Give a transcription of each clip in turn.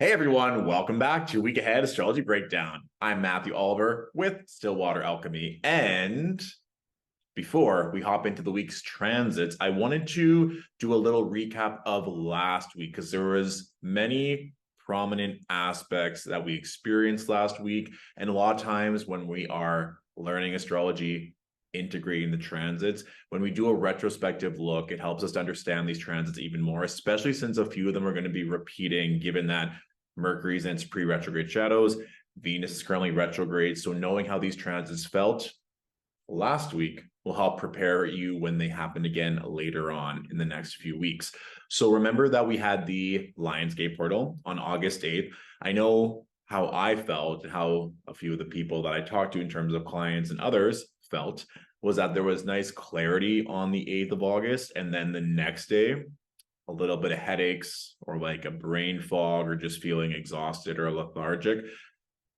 Hey everyone, welcome back to Week Ahead Astrology Breakdown. I'm Matthew Oliver with Stillwater Alchemy. And before we hop into the week's transits, I wanted to do a little recap of last week because there was many prominent aspects that we experienced last week. And a lot of times when we are learning astrology, integrating the transits, when we do a retrospective look, it helps us to understand these transits even more, especially since a few of them are going to be repeating, given that Mercury's in its pre-retrograde shadows. Venus is currently retrograde. So knowing how these transits felt last week will help prepare you when they happen again later on in the next few weeks. So remember that we had the Lionsgate portal on August 8th. I know how I felt and how a few of the people that I talked to in terms of clients and others felt was that there was nice clarity on the 8th of August. And then the next day, a little bit of headaches or like a brain fog or just feeling exhausted or lethargic.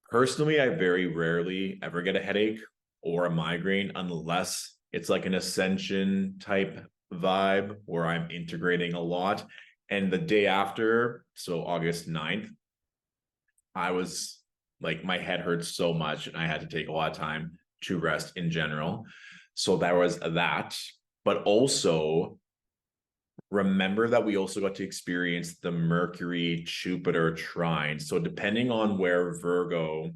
Personally, I very rarely ever get a headache or a migraine unless it's like an ascension type vibe where I'm integrating a lot. And the day after, so August 9th, I was like, my head hurt so much and I had to take a lot of time to rest in general. So there was that. But also, remember that we also got to experience the Mercury Jupiter trine. So depending on where Virgo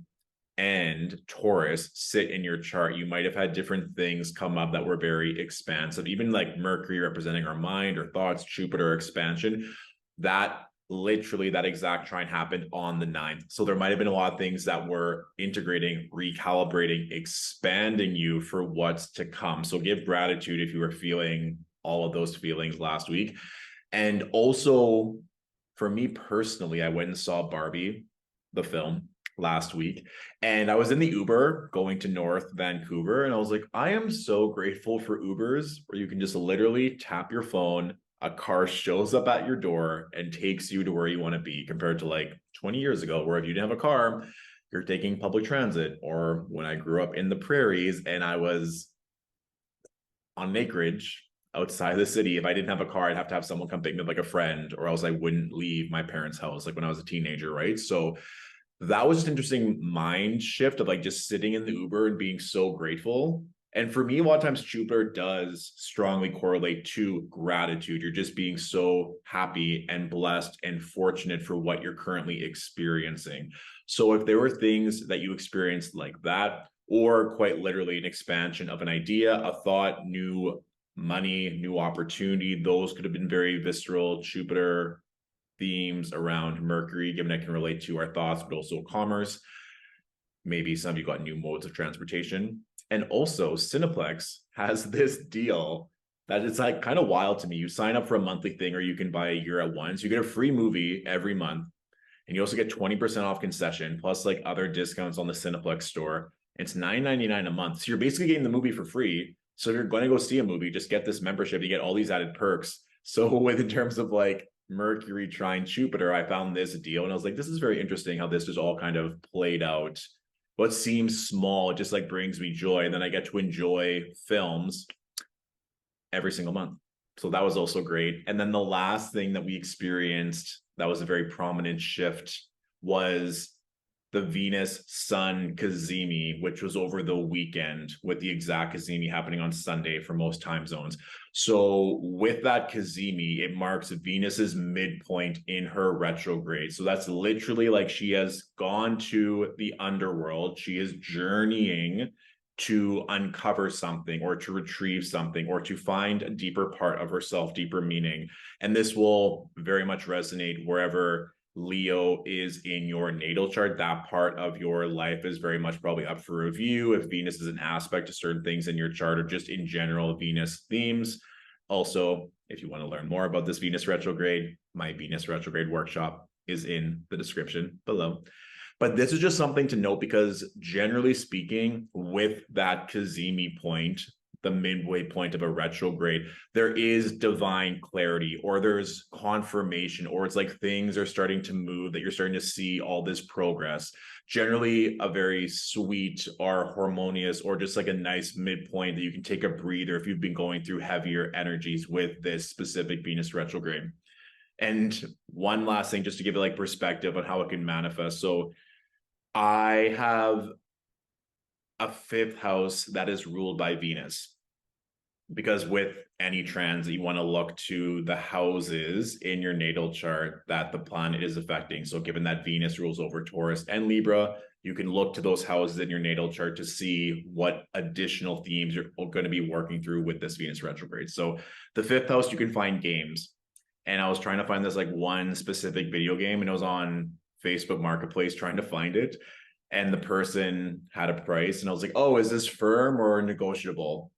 and Taurus sit in your chart, you might have had different things come up that were very expansive, even like Mercury representing our mind or thoughts, Jupiter expansion. That literally, that exact trine happened on the 9th. So there might have been a lot of things that were integrating, recalibrating, expanding you for what's to come. So give gratitude if you were feeling all of those feelings last week. And also, for me personally, I went and saw Barbie, the film, last week. And I was in the Uber going to North Vancouver. And I was like, I am so grateful for Ubers where you can just literally tap your phone. A car shows up at your door and takes you to where you want to be, compared to like 20 years ago, where if you didn't have a car, you're taking public transit. Or when I grew up in the prairies and I was on an acreage outside the city, if I didn't have a car, I'd have to have someone come pick me up, like a friend, or else I wouldn't leave my parents' house, like when I was a teenager, right? So that was just interesting mind shift of like just sitting in the Uber and being so grateful. And for me, a lot of times Jupiter does strongly correlate to gratitude. You're just being so happy and blessed and fortunate for what you're currently experiencing. So if there were things that you experienced like that, or quite literally an expansion of an idea, a thought, new money, new opportunity, those could have been very visceral Jupiter themes around Mercury, given it can relate to our thoughts, but also commerce. Maybe some of you got new modes of transportation. And also, Cineplex has this deal that it's like kind of wild to me. You sign up for a monthly thing, or you can buy a year at once. You get a free movie every month, and you also get 20% off concession, plus like other discounts on the Cineplex store. It's $9.99 a month. So you're basically getting the movie for free. So if you're going to go see a movie, just get this membership. You get all these added perks. So with in terms of like Mercury trine Jupiter, I found this deal and I was like, this is very interesting how this is all kind of played out. What seems small, it just like brings me joy. And then I get to enjoy films every single month. So that was also great. And then the last thing that we experienced that was a very prominent shift was the Venus Sun kazimi, which was over the weekend, with the exact kazimi happening on Sunday for most time zones. So with that kazimi, it marks Venus's midpoint in her retrograde. So that's literally like she has gone to the underworld. She is journeying to uncover something or to retrieve something or to find a deeper part of herself, deeper meaning. And this will very much resonate wherever Leo is in your natal chart. That part of your life is very much probably up for review. If Venus is an aspect to certain things in your chart, or just in general Venus themes. Also, if you want to learn more about this Venus retrograde, my Venus retrograde workshop is in the description below. But this is just something to note because generally speaking, with that kazimi point, the midway point of a retrograde, there is divine clarity, or there's confirmation, or it's like things are starting to move, that you're starting to see all this progress. Generally a very sweet or harmonious, or just like a nice midpoint that you can take a breather if you've been going through heavier energies with this specific Venus retrograde. And one last thing, just to give it like perspective on how it can manifest. So I have a fifth house that is ruled by Venus, because with any transit, you want to look to the houses in your natal chart that the planet is affecting. So given that Venus rules over Taurus and Libra, you can look to those houses in your natal chart to see what additional themes you're going to be working through with this Venus retrograde. So the fifth house, you can find games. And I was trying to find this like one specific video game, and it was on Facebook Marketplace trying to find it. And the person had a price, and I was like, oh, is this firm or negotiable?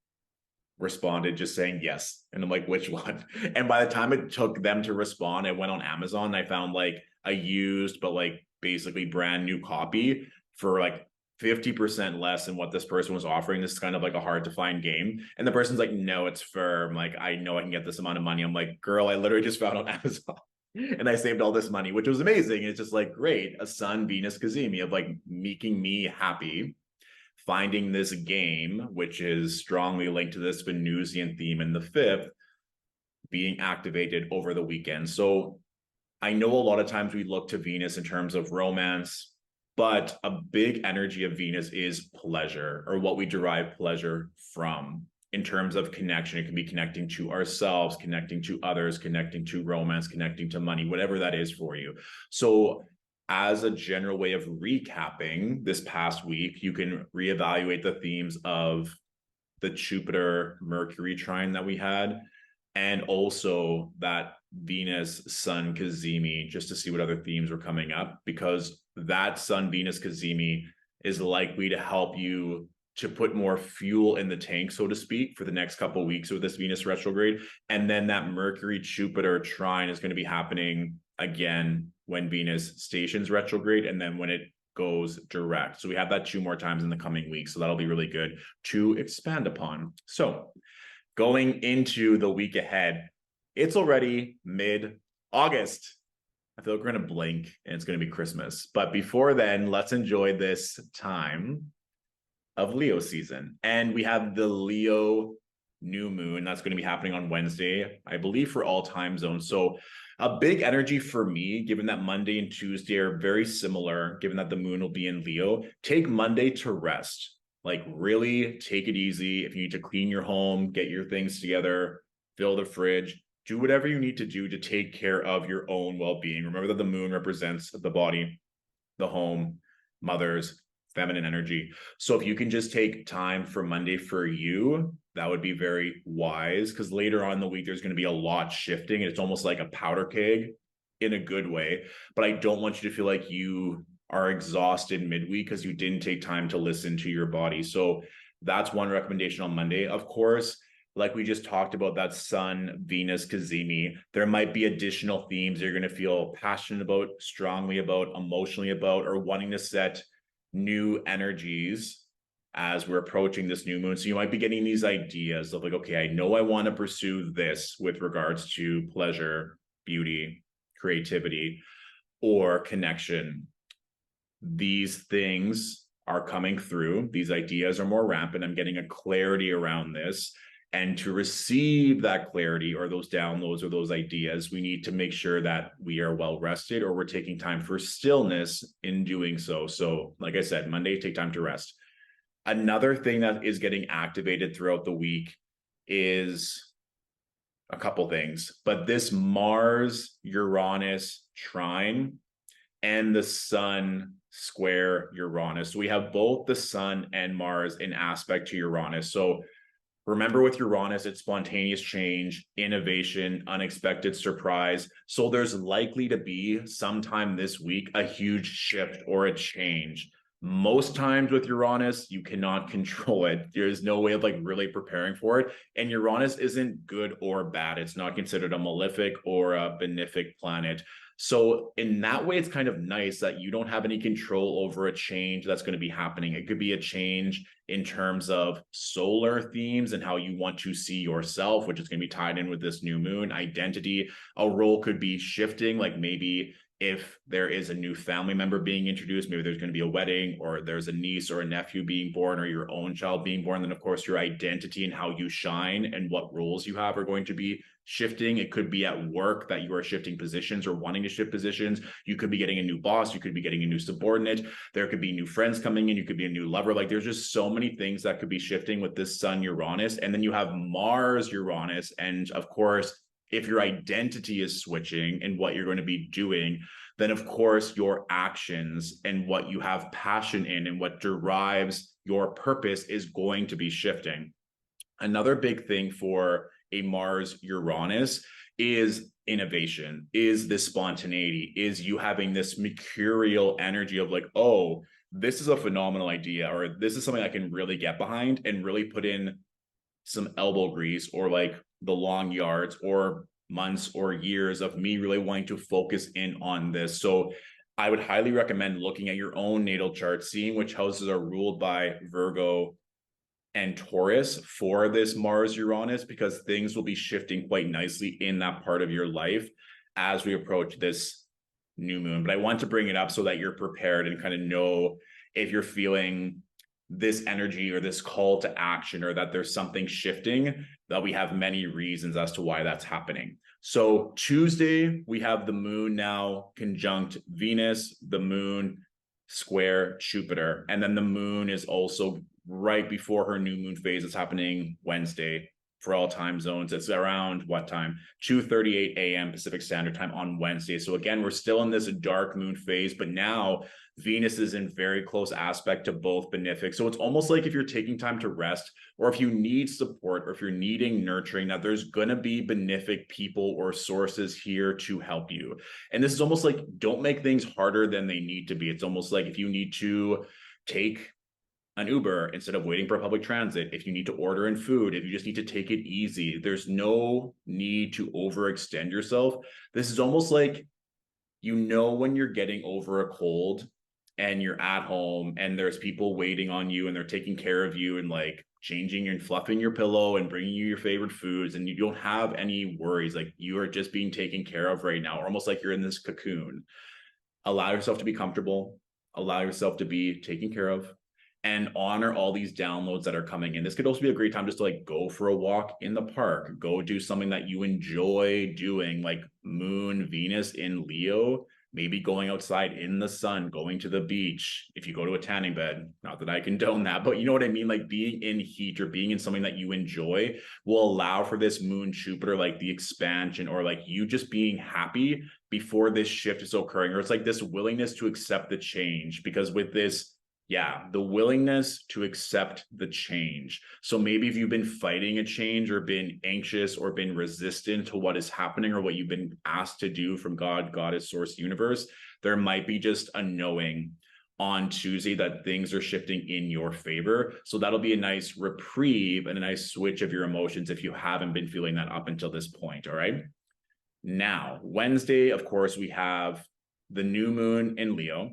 Responded just saying yes. And I'm like, which one? And by the time it took them to respond, I went on Amazon and I found like a used, but like basically brand new copy for like 50% less than what this person was offering. This is kind of like a hard to find game. And the person's like, no, it's firm. Like, I know I can get this amount of money. I'm like, girl, I literally just found on Amazon and I saved all this money, which was amazing. It's just like, great, a Sun, Venus, kazimi of like making me happy. Finding this game, which is strongly linked to this Venusian theme in the fifth, being activated over the weekend. So I know a lot of times we look to Venus in terms of romance, but a big energy of Venus is pleasure, or what we derive pleasure from in terms of connection. It can be connecting to ourselves, connecting to others, connecting to romance, connecting to money, whatever that is for you. So as a general way of recapping this past week, you can reevaluate the themes of the Jupiter Mercury trine that we had, and also that Venus Sun kazimi, just to see what other themes were coming up, because that Sun Venus kazimi is likely to help you to put more fuel in the tank, so to speak, for the next couple of weeks of this Venus retrograde. And then that Mercury Jupiter trine is going to be happening again when Venus stations retrograde, and then when it goes direct. So we have that 2 more times in the coming weeks. So that'll be really good to expand upon. So going into the week ahead, it's already mid-August. I feel like we're going to blink and it's going to be Christmas. But before then, let's enjoy this time of Leo season. And we have the Leo new moon that's going to be happening on Wednesday, I believe, for all time zones. So a big energy for me, given that Monday and Tuesday are very similar, given that the moon will be in Leo, take Monday to rest. Like, really take it easy. If you need to clean your home, get your things together, fill the fridge, do whatever you need to do to take care of your own well-being. Remember that the moon represents the body, the home, mothers, feminine energy. So if you can just take time for Monday for you, that would be very wise, because later on in the week, there's going to be a lot shifting. And it's almost like a powder keg in a good way. But I don't want you to feel like you are exhausted midweek because you didn't take time to listen to your body. So that's one recommendation on Monday. Of course, like we just talked about, that Sun, Venus, kazimi, there might be additional themes you're going to feel passionate about, strongly about, emotionally about, or wanting to set new energies as we're approaching this new moon. So you might be getting these ideas of like, okay, I know I want to pursue this with regards to pleasure, beauty, creativity, or connection. These things are coming through. These ideas are more rampant. I'm getting a clarity around this. And to receive that clarity or those downloads or those ideas, we need to make sure that we are well rested, or we're taking time for stillness in doing so. So like I said, Monday, take time to rest. Another thing that is getting activated throughout the week is a couple things, but this Mars Uranus trine and the Sun square Uranus. So we have both the Sun and Mars in aspect to Uranus. So remember, with Uranus, it's spontaneous change, innovation, unexpected surprise. So there's likely to be sometime this week a huge shift or a change. Most times with Uranus, you cannot control it. There's no way of like really preparing for it. And Uranus isn't good or bad. It's not considered a malefic or a benefic planet. So in that way, it's kind of nice that you don't have any control over a change that's going to be happening. It could be a change in terms of solar themes and how you want to see yourself, which is going to be tied in with this new moon identity. A role could be shifting, like maybe if there is a new family member being introduced, maybe there's going to be a wedding, or there's a niece or a nephew being born, or your own child being born, then of course your identity and how you shine and what roles you have are going to be shifting. It could be at work that you are shifting positions or wanting to shift positions. You could be getting a new boss. You could be getting a new subordinate. There could be new friends coming in. You could be a new lover. Like there's just so many things that could be shifting with this Sun Uranus. And then you have Mars Uranus. And of course, if your identity is switching and what you're going to be doing, then of course your actions and what you have passion in and what derives your purpose is going to be shifting. Another big thing for a Mars Uranus is innovation, is this spontaneity, is you having this mercurial energy of like, oh, this is a phenomenal idea, or this is something I can really get behind and really put in some elbow grease, or like the long yards or months or years of me really wanting to focus in on this. So I would highly recommend looking at your own natal chart, seeing which houses are ruled by Virgo and Taurus for this Mars Uranus, because things will be shifting quite nicely in that part of your life as we approach this new moon. But I want to bring it up so that you're prepared and kind of know if you're feeling this energy or this call to action, or that there's something shifting, that we have many reasons as to why that's happening. So Tuesday, we have the moon now conjunct Venus, the moon square Jupiter. And then the moon is also right before her new moon phase. It's happening Wednesday for all time zones. It's around what time? 2:38 a.m. Pacific Standard Time on Wednesday. So again, we're still in this dark moon phase, but now Venus is in very close aspect to both benefic. So it's almost like if you're taking time to rest, or if you need support, or if you're needing nurturing, that there's going to be benefic people or sources here to help you. And this is almost like, don't make things harder than they need to be. It's almost like if you need to take an Uber instead of waiting for public transit, if you need to order in food, if you just need to take it easy, there's no need to overextend yourself. This is almost like, you know, when you're getting over a cold and you're at home and there's people waiting on you and they're taking care of you and like changing and fluffing your pillow and bringing you your favorite foods, and you don't have any worries, like you are just being taken care of right now, almost like you're in this cocoon. Allow yourself to be comfortable, allow yourself to be taken care of, and honor all these downloads that are coming in. This could also be a great time just to like go for a walk in the park, go do something that you enjoy doing, like Moon, Venus in Leo, maybe going outside in the sun, going to the beach. If you go to a tanning bed, not that I condone that, but you know what I mean? Like being in heat or being in something that you enjoy will allow for this Moon Jupiter, like the expansion, or like you just being happy before this shift is occurring. Or it's like this willingness to accept the change, because with this, the willingness to accept the change. So maybe if you've been fighting a change or been anxious or been resistant to what is happening or what you've been asked to do from God, Goddess, Source, Universe, there might be just a knowing on Tuesday that things are shifting in your favor. So that'll be a nice reprieve and a nice switch of your emotions if you haven't been feeling that up until this point. All right. Now, Wednesday, of course, we have the new moon in Leo,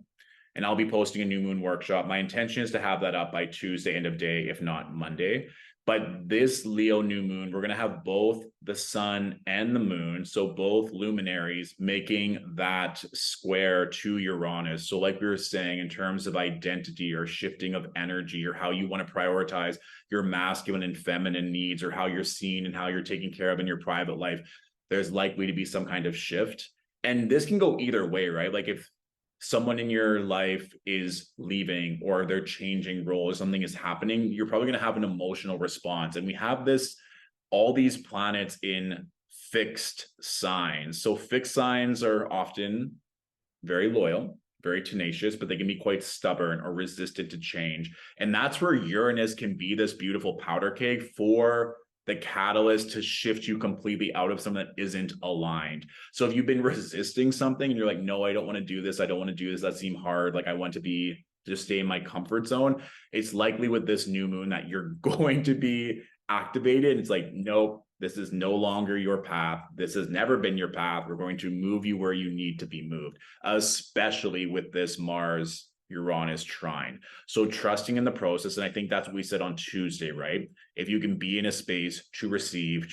and I'll be posting a new moon workshop. My intention is to have that up by Tuesday, end of day, if not Monday. But this Leo new moon, we're going to have both the sun and the moon, so both luminaries making that square to Uranus. So like we were saying, in terms of identity or shifting of energy, or how you want to prioritize your masculine and feminine needs, or how you're seen and how you're taken care of in your private life, there's likely to be some kind of shift. And this can go either way, right? Like if someone in your life is leaving, or they're changing roles, something is happening, you're probably going to have an emotional response. And we have this, all these planets in fixed signs. So fixed signs are often very loyal, very tenacious, but they can be quite stubborn or resistant to change. And that's where Uranus can be this beautiful powder keg for the catalyst to shift you completely out of something that isn't aligned. So if you've been resisting something and you're like, no, I don't want to do this, I don't want to do this, that seems hard, like I want to be, just stay in my comfort zone, it's likely with this new moon that you're going to be activated. It's like, nope, this is no longer your path. This has never been your path. We're going to move you where you need to be moved, especially with this Mars Uranus trine. So trusting in the process. And I think that's what we said on Tuesday, right? If you can be in a space to receive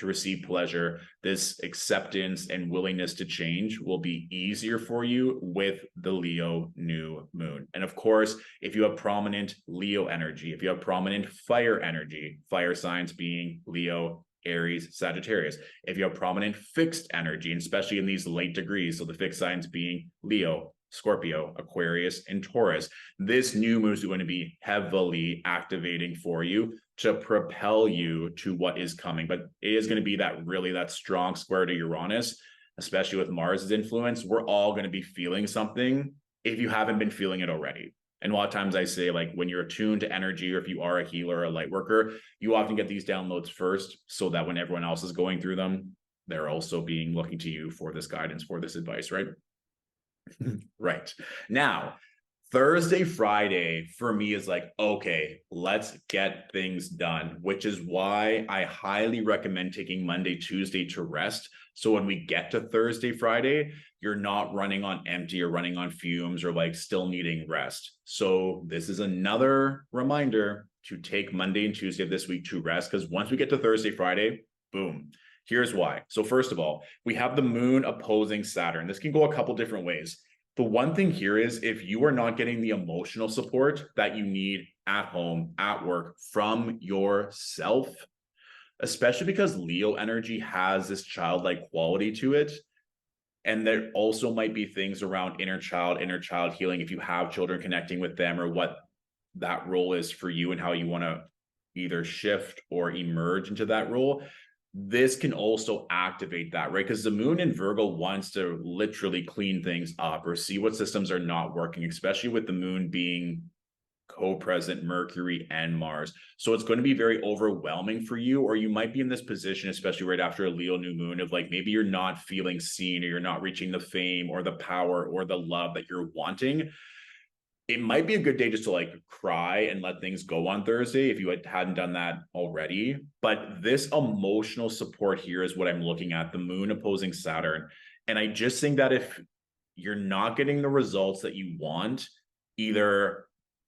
pleasure, this acceptance and willingness to change will be easier for you with the Leo new moon. And of course, if you have prominent Leo energy, if you have prominent fire energy, fire signs being Leo, Aries, Sagittarius. If you have prominent fixed energy, and especially in these late degrees, so the fixed signs being Leo, Scorpio, Aquarius, and Taurus, this new moon is going to be heavily activating for you to propel you to what is coming. But it is going to be that strong square to Uranus, especially with Mars's influence. We're all going to be feeling something if you haven't been feeling it already. And a lot of times I say, like, when you're attuned to energy, or if you are a healer or a light worker, you often get these downloads first, so that when everyone else is going through them, they're also looking to you for this guidance, for this advice, right? Right. Now, Thursday, Friday for me is like, okay, let's get things done, which is why I highly recommend taking Monday, Tuesday to rest. So when we get to Thursday, Friday, you're not running on empty or running on fumes or like still needing rest. So this is another reminder to take Monday and Tuesday of this week to rest, because once we get to Thursday, Friday, boom. Here's why. So first of all, we have the moon opposing Saturn. This can go a couple different ways. The one thing here is, if you are not getting the emotional support that you need at home, at work, from yourself, especially because Leo energy has this childlike quality to it. And there also might be things around inner child healing, if you have children, connecting with them, or what that role is for you and how you want to either shift or emerge into that role. This can also activate that, right? Because the moon in Virgo wants to literally clean things up or see what systems are not working, especially with the moon being co-present Mercury and Mars. So it's going to be very overwhelming for you, or you might be in this position, especially right after a Leo new moon, of like, maybe you're not feeling seen, or you're not reaching the fame or the power or the love that you're wanting. It might be a good day just to like cry and let things go on Thursday if you hadn't done that already. But this emotional support here is what I'm looking at, the moon opposing Saturn. And I just think that if you're not getting the results that you want, either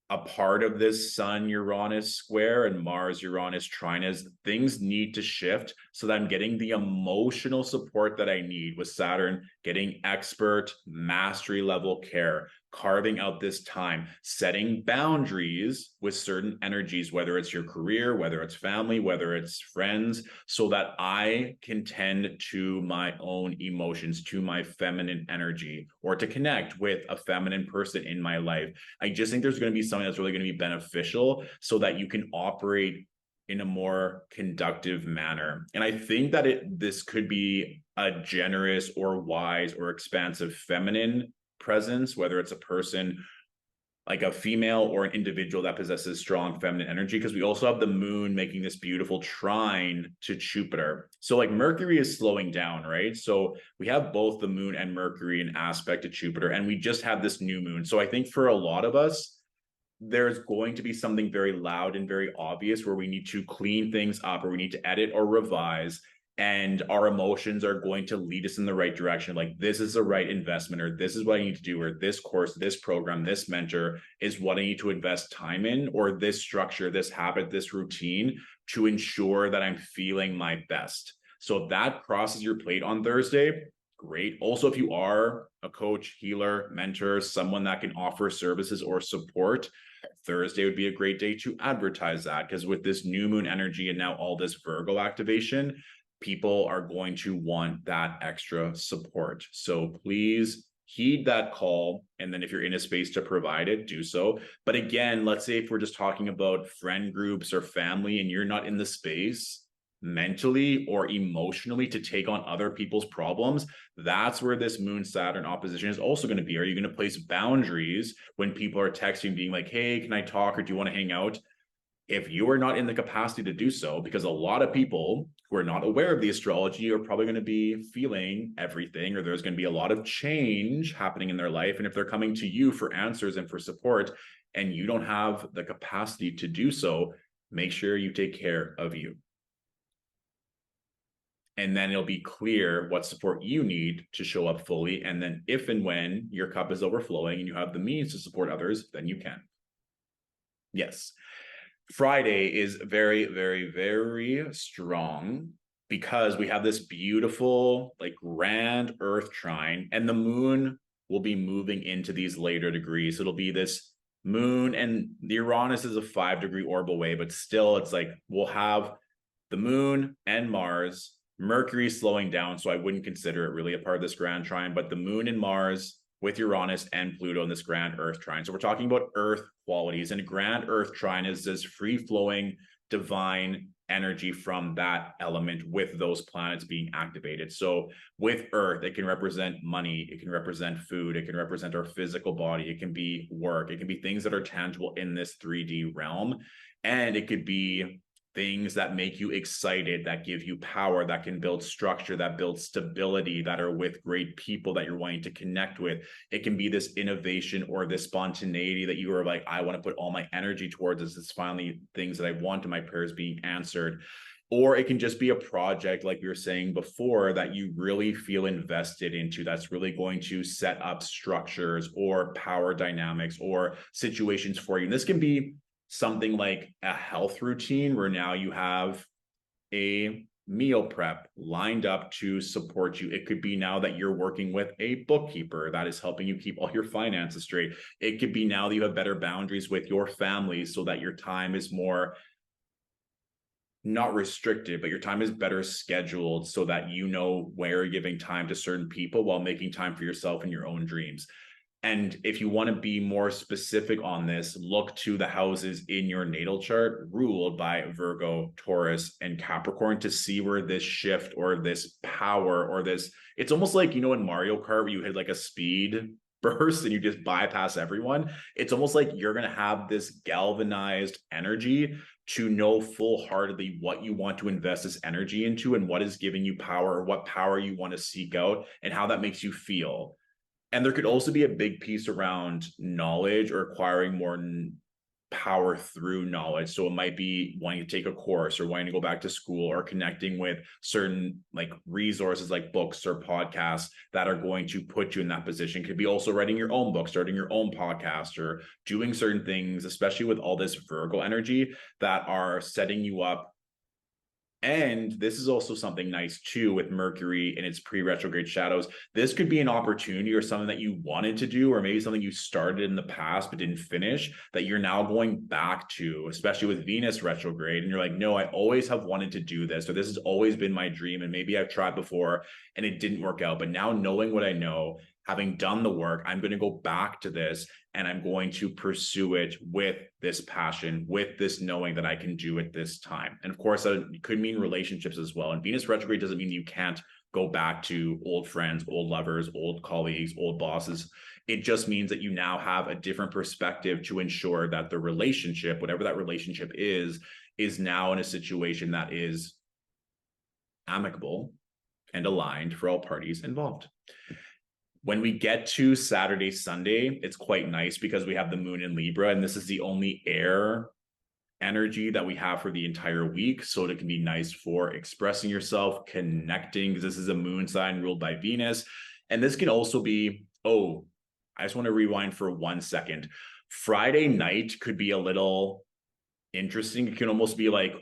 a part of this Sun Uranus square and Mars Uranus trine, as things need to shift so that I'm getting the emotional support that I need with Saturn, getting expert mastery level care, carving out this time, setting boundaries with certain energies, whether it's your career, whether it's family, whether it's friends, so that I can tend to my own emotions, to my feminine energy, or to connect with a feminine person in my life. I just think there's going to be something that's really going to be beneficial so that you can operate in a more conductive manner. And I think that this could be a generous or wise or expansive feminine presence, whether it's a person like a female or an individual that possesses strong feminine energy, because we also have the moon making this beautiful trine to Jupiter. So like Mercury is slowing down, right? So we have both the moon and Mercury in aspect to Jupiter, and we just have this new moon. So I think for a lot of us, there's going to be something very loud and very obvious where we need to clean things up, or we need to edit or revise, and our emotions are going to lead us in the right direction. Like, this is the right investment, or this is what I need to do, or this course, this program, this mentor is what I need to invest time in, or this structure, this habit, this routine, to ensure that I'm feeling my best. So if that crosses your plate on Thursday, great. Also, if you are a coach, healer, mentor, someone that can offer services or support, Thursday would be a great day to advertise that, because with this new moon energy and now all this Virgo activation, people are going to want that extra support. So please heed that call. And then if you're in a space to provide it, do so. But again, let's say if we're just talking about friend groups or family, and you're not in the space mentally or emotionally to take on other people's problems, that's where this moon Saturn opposition is also going to be. Are you going to place boundaries when people are texting being like, hey, can I talk, or do you want to hang out? If you are not in the capacity to do so, because a lot of people who are not aware of the astrology are probably going to be feeling everything, or there's going to be a lot of change happening in their life. And if they're coming to you for answers and for support, and you don't have the capacity to do so, make sure you take care of you. And then it'll be clear what support you need to show up fully. And then if and when your cup is overflowing and you have the means to support others, then you can. Yes. Friday is very, very, very strong because we have this beautiful, like grand Earth trine, and the moon will be moving into these later degrees. It'll be this moon, and the Uranus is a 5-degree orb away, but still, it's like we'll have the moon and Mars, Mercury slowing down. So I wouldn't consider it really a part of this grand trine, but the moon and Mars with Uranus and Pluto in this grand Earth trine. So we're talking about Earth qualities, and a grand Earth trine is this free-flowing divine energy from that element with those planets being activated. So with Earth, it can represent money, it can represent food, it can represent our physical body, it can be work, it can be things that are tangible in this 3D realm, and it could be things that make you excited, that give you power, that can build structure, that build stability, that are with great people that you're wanting to connect with. It can be this innovation or this spontaneity that you are like, I want to put all my energy towards this. It's finally things that I want, and my prayers being answered. Or it can just be a project, like we were saying before, that you really feel invested into, that's really going to set up structures or power dynamics or situations for you. And this can be something like a health routine where now you have a meal prep lined up to support you. It could be now that you're working with a bookkeeper that is helping you keep all your finances straight. It could be now that you have better boundaries with your family so that your time is more not restricted, but your time is better scheduled so that you know where you're giving time to certain people while making time for yourself and your own dreams. And if you want to be more specific on this, look to the houses in your natal chart ruled by Virgo, Taurus, and Capricorn to see where this shift or this power or this, it's almost like, you know, in Mario Kart where you hit like a speed burst and you just bypass everyone. It's almost like you're going to have this galvanized energy to know full-heartedly what you want to invest this energy into and what is giving you power or what power you want to seek out and how that makes you feel. And there could also be a big piece around knowledge or acquiring more power through knowledge. So it might be wanting to take a course or wanting to go back to school or connecting with certain like resources like books or podcasts that are going to put you in that position. Could be also writing your own book, starting your own podcast, or doing certain things, especially with all this Virgo energy, that are setting you up. And this is also something nice too with Mercury and its pre-retrograde shadows. This could be an opportunity or something that you wanted to do, or maybe something you started in the past but didn't finish that you're now going back to, especially with Venus retrograde. And you're like, no, I always have wanted to do this, or this has always been my dream. And maybe I've tried before and it didn't work out. But now knowing what I know, having done the work, I'm going to go back to this and I'm going to pursue it with this passion, with this knowing that I can do it this time. And of course, that could mean relationships as well. And Venus retrograde doesn't mean you can't go back to old friends, old lovers, old colleagues, old bosses. It just means that you now have a different perspective to ensure that the relationship, whatever that relationship is now in a situation that is amicable and aligned for all parties involved. When we get to Saturday, Sunday, it's quite nice because we have the moon in Libra, and this is the only air energy that we have for the entire week. So it can be nice for expressing yourself, connecting, because this is a moon sign ruled by Venus. And this can also be, oh, I just want to rewind for 1 second. Friday night could be a little interesting. It can almost be like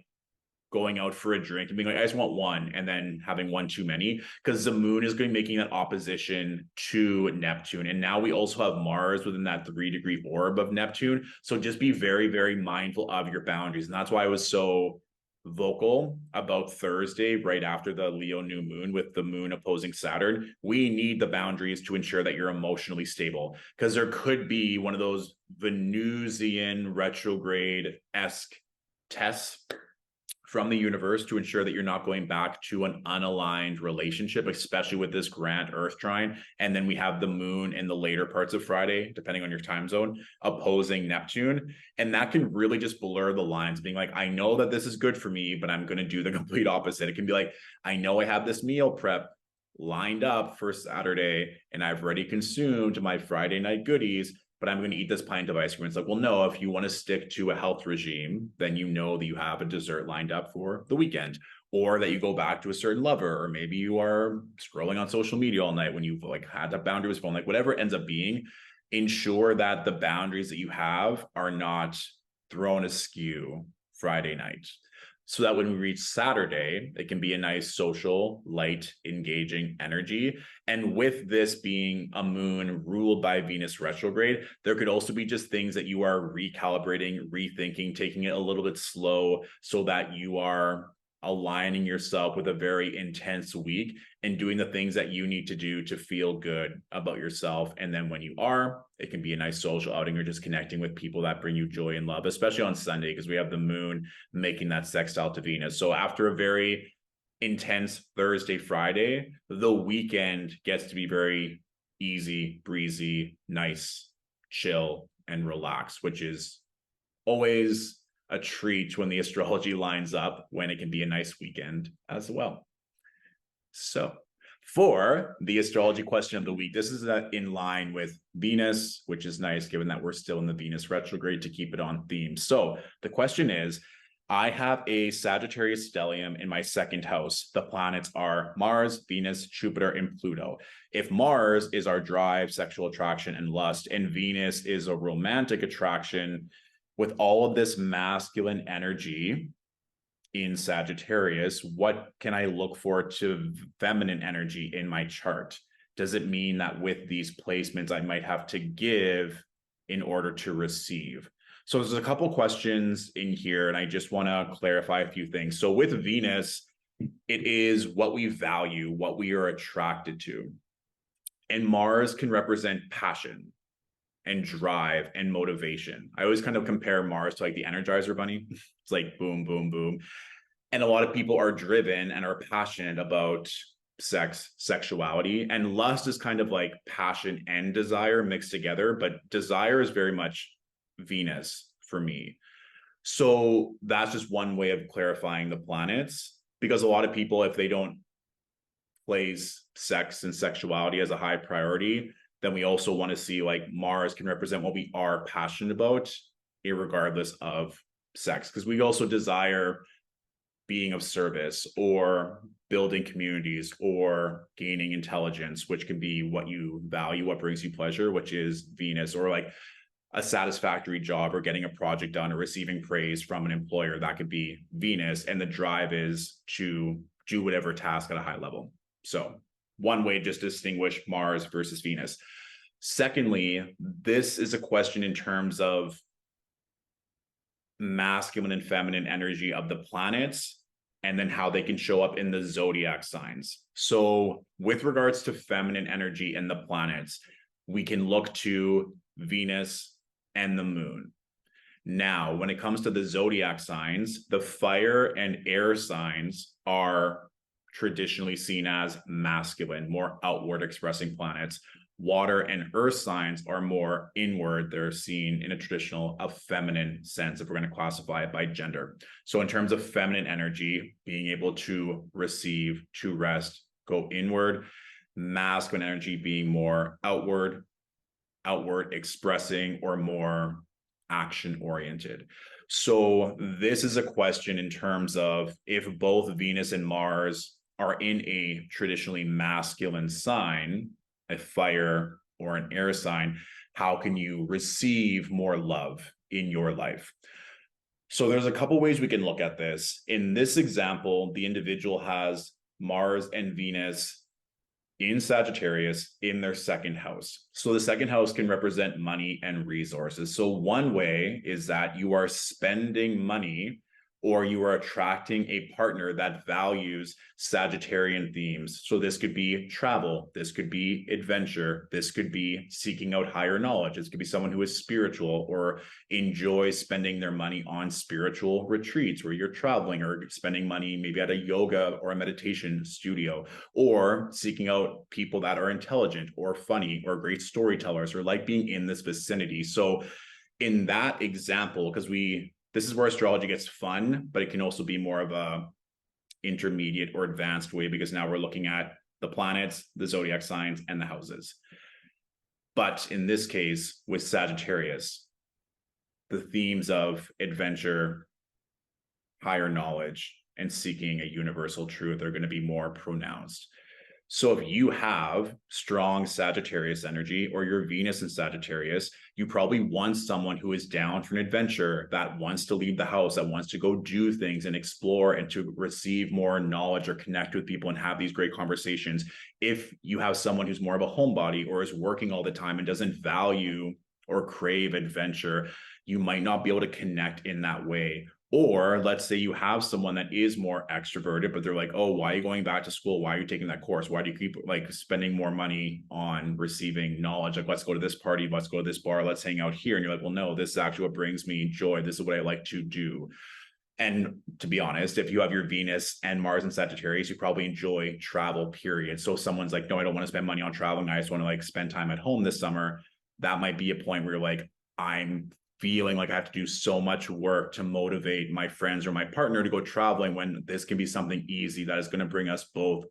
going out for a drink and being like, I just want one, and then having one too many, because the moon is going to be making that opposition to Neptune. And now we also have Mars within that 3-degree orb of Neptune. So just be very, very mindful of your boundaries. And that's why I was so vocal about Thursday, right after the Leo new moon with the moon opposing Saturn. We need the boundaries to ensure that you're emotionally stable, because there could be one of those Venusian retrograde-esque tests from the universe to ensure that you're not going back to an unaligned relationship, especially with this grand Earth trine. And then we have the moon in the later parts of Friday, depending on your time zone, opposing Neptune. And that can really just blur the lines, being like, I know that this is good for me, but I'm going to do the complete opposite. It can be like, I know I have this meal prep lined up for Saturday and I've already consumed my Friday night goodies, but I'm going to eat this pint of ice cream. It's like, well, no, if you want to stick to a health regime, then you know that you have a dessert lined up for the weekend, or that you go back to a certain lover, or maybe you are scrolling on social media all night when you've like had that boundary with phone, like whatever it ends up being, ensure that the boundaries that you have are not thrown askew Friday night, so that when we reach Saturday, it can be a nice social, light, engaging energy. And with this being a moon ruled by Venus retrograde, there could also be just things that you are recalibrating, rethinking, taking it a little bit slow so that you are aligning yourself with a very intense week and doing the things that you need to do to feel good about yourself. And then when you are, it can be a nice social outing or just connecting with people that bring you joy and love, especially on Sunday, because we have the moon making that sextile to Venus. So after a very intense Thursday, Friday, the weekend gets to be very easy, breezy, nice, chill, and relaxed, which is always a treat when the astrology lines up, when it can be a nice weekend as well. So for the astrology question of the week, this is in line with Venus, which is nice given that we're still in the Venus retrograde to keep it on theme. So the question is, I have a Sagittarius stellium in my second house. The planets are Mars, Venus, Jupiter, and Pluto. If Mars is our drive, sexual attraction, and lust, and Venus is a romantic attraction, with all of this masculine energy in Sagittarius, what can I look for to feminine energy in my chart? Does it mean that with these placements, I might have to give in order to receive? So there's a couple questions in here, and I just want to clarify a few things. So with Venus, it is what we value, what we are attracted to. And Mars can represent passion and drive and motivation. I always kind of compare Mars to like the Energizer Bunny. It's like boom, boom, boom. And a lot of people are driven and are passionate about sex, sexuality, and lust is kind of like passion and desire mixed together, but desire is very much Venus for me. So that's just one way of clarifying the planets, because a lot of people, if they don't place sex and sexuality as a high priority, then we also want to see like Mars can represent what we are passionate about, irregardless of sex, because we also desire being of service or building communities or gaining intelligence, which can be what you value, what brings you pleasure, which is Venus, or like a satisfactory job or getting a project done or receiving praise from an employer. That could be Venus. And the drive is to do whatever task at a high level. So one way just to distinguish Mars versus Venus. Secondly, this is a question in terms of masculine and feminine energy of the planets, and then how they can show up in the zodiac signs. So with regards to feminine energy in the planets, we can look to Venus and the moon. Now, when it comes to the zodiac signs, the fire and air signs are traditionally seen as masculine, more outward expressing planets. Water and earth signs are more inward. They're seen in a traditional, a feminine sense, if we're going to classify it by gender. So in terms of feminine energy, being able to receive, to rest, go inward, masculine energy being more outward expressing, or more action oriented. So this is a question in terms of if both Venus and Mars are in a traditionally masculine sign, a fire or an air sign, how can you receive more love in your life? So there's a couple ways we can look at this. In this example, the individual has Mars and Venus in Sagittarius in their second house. So the second house can represent money and resources. So one way is that you are spending money, or you are attracting a partner that values Sagittarian themes. So this could be travel, this could be adventure, this could be seeking out higher knowledge. This could be someone who is spiritual or enjoys spending their money on spiritual retreats where you're traveling, or spending money maybe at a yoga or a meditation studio, or seeking out people that are intelligent or funny or great storytellers, or like being in this vicinity. So in that example, because this is where astrology gets fun, but it can also be more of a intermediate or advanced way, because now we're looking at the planets, the zodiac signs, and the houses. But in this case, with Sagittarius, the themes of adventure, higher knowledge, and seeking a universal truth are going to be more pronounced. So if you have strong Sagittarius energy or your Venus in Sagittarius, you probably want someone who is down for an adventure, that wants to leave the house, that wants to go do things and explore and to receive more knowledge or connect with people and have these great conversations. If you have someone who's more of a homebody or is working all the time and doesn't value or crave adventure, you might not be able to connect in that way. Or let's say you have someone that is more extroverted, but they're like, oh, why are you going back to school? Why are you taking that course? Why do you keep like spending more money on receiving knowledge? Like, let's go to this party, let's go to this bar, let's hang out here. And you're like, well, no, this is actually what brings me joy. This is what I like to do. And to be honest, if you have your Venus and Mars and Sagittarius, you probably enjoy travel, period. So if someone's like, no, I don't want to spend money on traveling. I just want to like spend time at home this summer. That might be a point where you're like, I'm feeling like I have to do so much work to motivate my friends or my partner to go traveling, when this can be something easy that is going to bring us both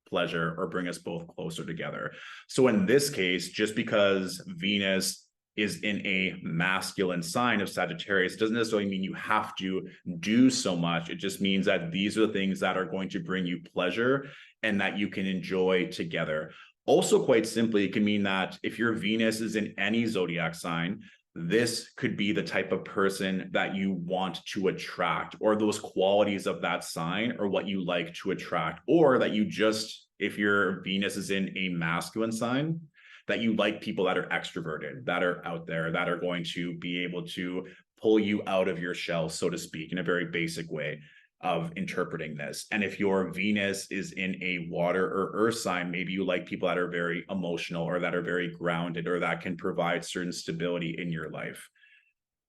pleasure or bring us both closer together. So in this case, just because Venus is in a masculine sign of Sagittarius doesn't necessarily mean you have to do so much. It just means that these are the things that are going to bring you pleasure and that you can enjoy together. Also, quite simply, it can mean that if your Venus is in any zodiac sign, this could be the type of person that you want to attract, or those qualities of that sign or what you like to attract, or that you just, if your Venus is in a masculine sign, that you like people that are extroverted, that are out there, that are going to be able to pull you out of your shell, so to speak, in a very basic way of interpreting this. And if your Venus is in a water or earth sign, maybe you like people that are very emotional or that are very grounded or that can provide certain stability in your life.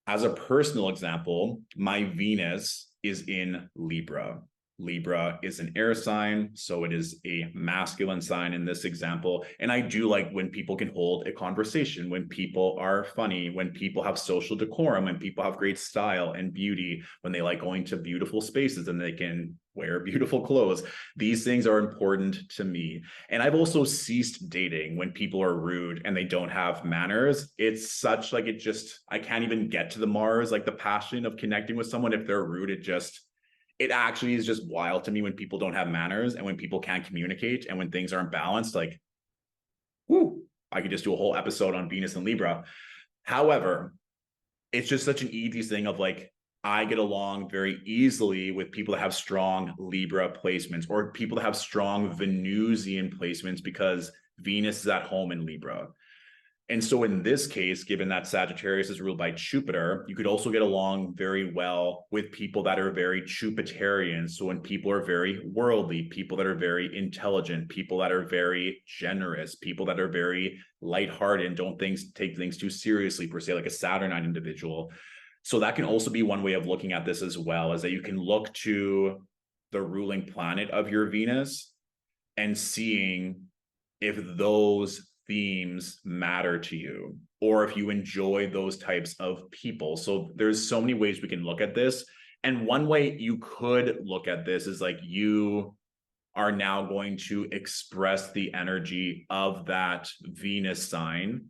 As a personal example, my Venus is in Libra. Libra is an air sign, so it is a masculine sign in this example. And I do like when people can hold a conversation, when people are funny, when people have social decorum, when people have great style and beauty, when they like going to beautiful spaces and they can wear beautiful clothes. These things are important to me. And I've also ceased dating when people are rude and they don't have manners. It's such like, it just, I can't even get to the Mars, like the passion of connecting with someone. If they're rude, it actually is just wild to me when people don't have manners and when people can't communicate and when things aren't balanced. Like, whoo, I could just do a whole episode on Venus and Libra. However, it's just such an easy thing of like, I get along very easily with people that have strong Libra placements or people that have strong Venusian placements because Venus is at home in Libra. And so in this case, given that Sagittarius is ruled by Jupiter, you could also get along very well with people that are very Jupiterian. So when people are very worldly, people that are very intelligent, people that are very generous, people that are very lighthearted and don't take things too seriously, per se, like a Saturnine individual. So that can also be one way of looking at this as well, is that you can look to the ruling planet of your Venus and seeing if those themes matter to you or if you enjoy those types of people. So there's so many ways we can look at this. And one way you could look at this is like you are now going to express the energy of that Venus sign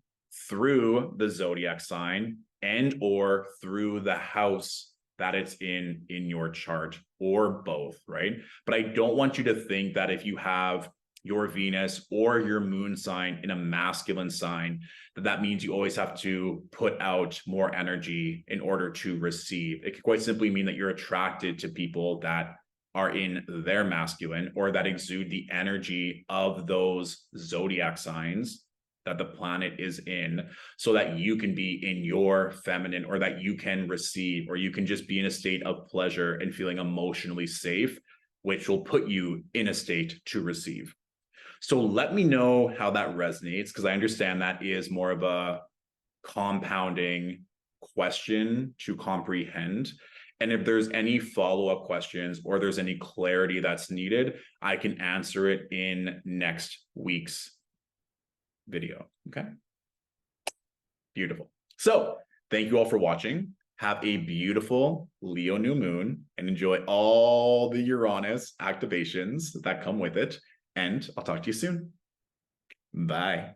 through the zodiac sign and or through the house that it's in your chart, or both, right? But I don't want you to think that if you have your Venus or your moon sign in a masculine sign, that means you always have to put out more energy in order to receive. It could quite simply mean that you're attracted to people that are in their masculine or that exude the energy of those zodiac signs that the planet is in, so that you can be in your feminine, or that you can receive, or you can just be in a state of pleasure and feeling emotionally safe, which will put you in a state to receive. So let me know how that resonates, because I understand that is more of a compounding question to comprehend. And if there's any follow-up questions or there's any clarity that's needed, I can answer it in next week's video. Okay. Beautiful. So thank you all for watching. Have a beautiful Leo new moon and enjoy all the Uranus activations that come with it. And I'll talk to you soon. Bye.